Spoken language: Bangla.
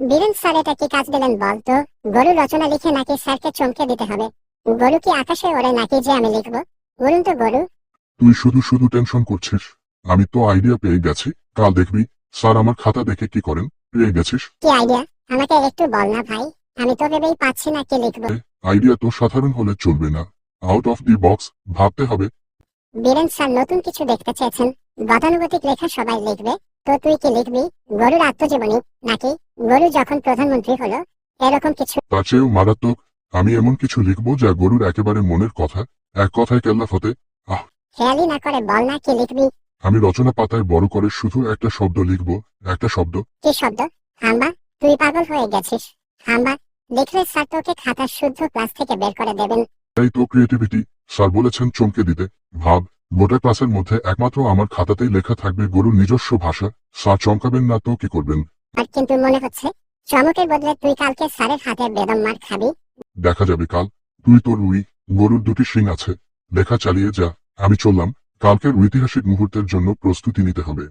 বীরেন স্যার এটা কি কাজ দিলেন বলতো? গরু রচনা লিখে নাকি স্যারকে চমকে দিতে হবে? গরু কি আকাশে ওড়ে নাকি যে আমি লিখবো? বলুন তো গরু। তুই শুধু শুধু টেনশন করছিস। আমি তো আইডিয়া পেয়ে গেছি। কাল দেখবি স্যার আমার খাতা দেখে কি করেন। পেয়ে গেছিস? কি আইডিয়া? আমাকে একটু বল না ভাই, আমি তো ভেবেই পাচ্ছি না কি লিখবো। আইডিয়া তো সাধারণ হলে চলবে না, আউট অফ দি বক্স ভাবতে হবে। বীরেন স্যার নতুন কিছু দেখতে চেয়েছেন। গতানুগতিক লেখা সবাই লিখবে, তো তুই কি লিখবি? গরুর আত্মজীবনী নাকি গরু যখন প্রধানমন্ত্রী হলো, এরকম কিছু? তার চেয়েও মারাত্মক, আমি এমন কিছু লিখবো যা গরুর একেবারে মনের কথা। এক কথায় কেল্লা ফতে। আহ খেয়ালি না করে বল না কি লিখবি। আমি রচনা পাতায় বড় করে শুধু একটা শব্দ লিখবো। একটা শব্দ। কি শব্দ? হাম্বা? তুই পাগল হয়ে গেছিস। হাম্বা লিখলে স্যার তোকে খাতা শুদ্ধ ক্লাস থেকে বের করে দেবেন। তাই তো ক্রিয়েটিভিটি। স্যার বলেছেন চমকে দিতে। ভাব, গোটা ক্লাসের মধ্যে একমাত্র আমার খাতাতেই লেখা থাকবে গরুর নিজস্ব ভাষা। স্যার চমকাবেন না তো কি করবেন? আর কিন্তু মনে হচ্ছে চমকের বদলে তুই কালকে স্যারের হাতে বেদম মার খাবি। দেখা যাবে কাল। তুই তোর গরুর দুটি শিং আছে। লেখা চালিয়ে যা। আমি চললাম। কালকের ঐতিহাসিক মুহূর্তের জন্য প্রস্তুতি নিতে হবে।